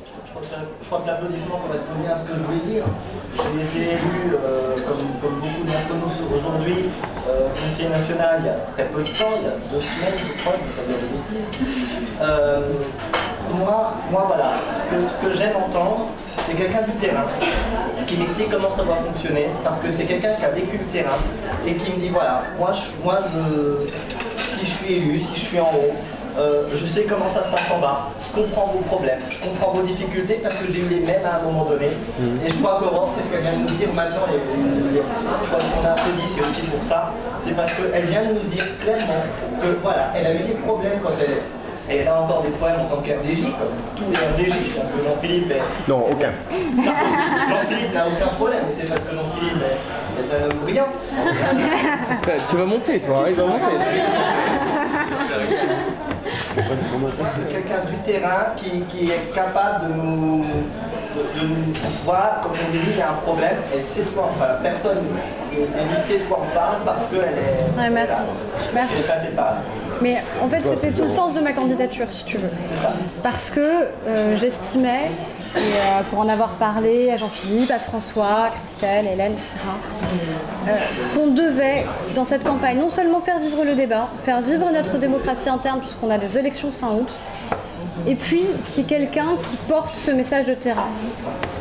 Je crois que l'applaudissement correspond bien à ce que je voulais dire. J'ai été élu, comme beaucoup d'entre nous aujourd'hui, conseiller national il y a très peu de temps, il y a 2 semaines je crois, je ne sais pas dire de bêtises. Moi voilà, ce que j'aime entendre, c'est quelqu'un du terrain qui m'explique comment ça doit fonctionner, parce que c'est quelqu'un qui a vécu le terrain et qui me dit voilà, si je suis élu, si je suis en haut, je sais comment ça se passe en bas, je comprends vos problèmes, je comprends vos difficultés parce que j'ai eu les mêmes à un moment donné. Et je crois qu'Aurore, c'est ce qu'elle vient de nous dire maintenant, je crois qu'on a applaudi, c'est aussi pour ça, c'est parce qu'elle vient de nous dire clairement que voilà, elle a eu des problèmes quand elle a encore des problèmes en tant qu'RDJ, comme tous les RDJ. Je pense que Jean-Philippe est... Non, aucun. Jean-Philippe n'a aucun problème, mais c'est parce que Jean-Philippe est un homme brillant. Tu vas monter, toi, il va monter. Quelqu'un du terrain qui est capable de nous voir, comme on dit, il y a un problème, elle sait de quoi, enfin la personne qui est élue sait de quoi on parle parce qu'elle est... Ouais, merci. Merci. Mais en fait, c'était tout le sens de ma candidature, si tu veux. C'est ça. Parce que j'estimais, et pour en avoir parlé à Jean-Philippe, à François, à Christelle, à Hélène, etc., qu'on devait, dans cette campagne, non seulement faire vivre le débat, faire vivre notre démocratie interne, puisqu'on a des élections fin août, et puis qu'il y ait quelqu'un qui porte ce message de terrain.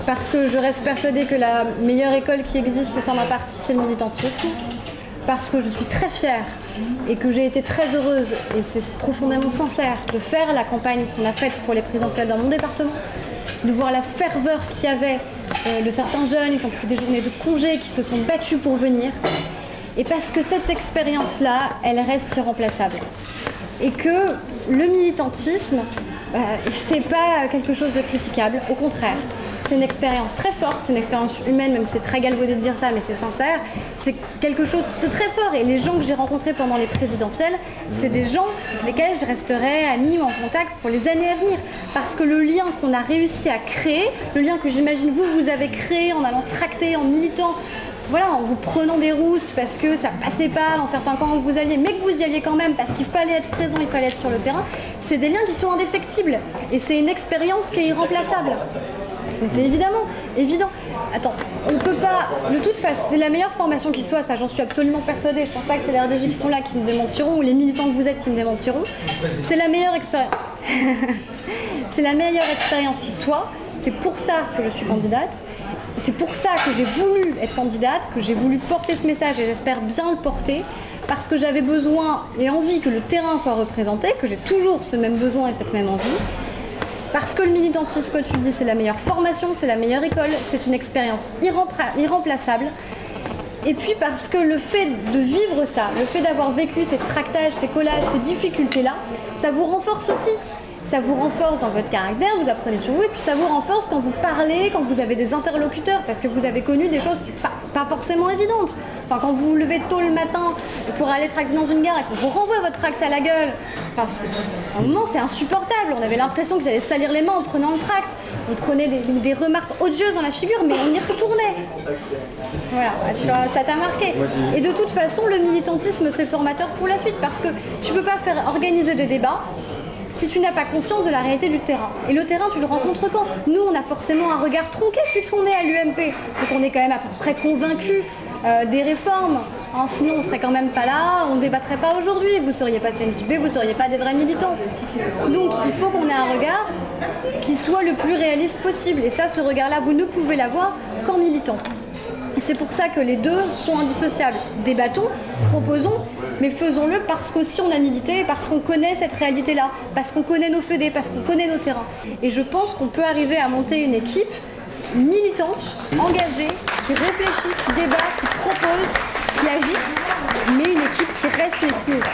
Parce que je reste persuadée que la meilleure école qui existe au sein d'un parti, c'est le militantisme. Parce que je suis très fière et que j'ai été très heureuse, et c'est profondément sincère, de faire la campagne qu'on a faite pour les présidentielles dans mon département, de voir la ferveur qu'il y avait de certains jeunes qui ont pris des journées de congé, qui se sont battus pour venir, et parce que cette expérience-là, elle reste irremplaçable. Et que le militantisme, c'est pas quelque chose de critiquable, au contraire. C'est une expérience très forte, c'est une expérience humaine, même si c'est très galvaudé de dire ça, mais c'est sincère. C'est quelque chose de très fort, et les gens que j'ai rencontrés pendant les présidentielles, c'est des gens avec lesquels je resterai amie ou en contact pour les années à venir. Parce que le lien qu'on a réussi à créer, le lien que j'imagine vous avez créé en allant tracter, en militant, voilà, en vous prenant des roustes parce que ça passait pas dans certains camps où vous alliez, mais que vous y alliez quand même parce qu'il fallait être présent, il fallait être sur le terrain, c'est des liens qui sont indéfectibles. Et c'est une expérience qui est irremplaçable. Mais c'est évident. Attends, on ne peut pas, de toute façon, c'est la meilleure formation qui soit, ça j'en suis absolument persuadée. Je pense pas que c'est les RDJ qui sont là qui me démentiront, ou les militants que vous êtes qui me démentiront. C'est la meilleure expérience. C'est la meilleure expérience qui soit. C'est pour ça que je suis candidate. C'est pour ça que j'ai voulu être candidate, que j'ai voulu porter ce message, et j'espère bien le porter, parce que j'avais besoin et envie que le terrain soit représenté, que j'ai toujours ce même besoin et cette même envie. Parce que le militantisme, comme tu dis, c'est la meilleure formation, c'est la meilleure école, c'est une expérience irremplaçable. Et puis parce que le fait de vivre ça, le fait d'avoir vécu ces tractages, ces collages, ces difficultés-là, ça vous renforce aussi. Ça vous renforce dans votre caractère, vous apprenez sur vous, et puis ça vous renforce quand vous parlez, quand vous avez des interlocuteurs, parce que vous avez connu des choses pas forcément évidentes. Enfin, quand vous vous levez tôt le matin pour aller tracter dans une gare et qu'on vous renvoie votre tract à la gueule, enfin, à un moment c'est insupportable. On avait l'impression qu'ils allaient salir les mains en prenant le tract. On prenait des remarques odieuses dans la figure, mais on y retournait. Voilà, ça t'a marqué. Et de toute façon, le militantisme c'est formateur pour la suite, parce que tu peux pas faire organiser des débats si tu n'as pas conscience de la réalité du terrain. Et le terrain, tu le rencontres quand? Nous, on a forcément un regard tronqué puisqu'on est à l'UMP. Donc on est quand même à peu près convaincus des réformes. Hein, sinon, on serait quand même pas là, on ne débattrait pas aujourd'hui. Vous ne seriez pas CNJP, vous ne seriez pas des vrais militants. Donc il faut qu'on ait un regard qui soit le plus réaliste possible. Et ça, ce regard-là, vous ne pouvez l'avoir qu'en militant. Et c'est pour ça que les deux sont indissociables. Débattons, proposons, mais faisons-le parce qu'aussi on a milité, parce qu'on connaît cette réalité-là, parce qu'on connaît nos fédés, parce qu'on connaît nos terrains. Et je pense qu'on peut arriver à monter une équipe militante, engagée, qui réfléchit, qui débat, qui propose, qui agisse, mais une équipe qui reste une équipe militante.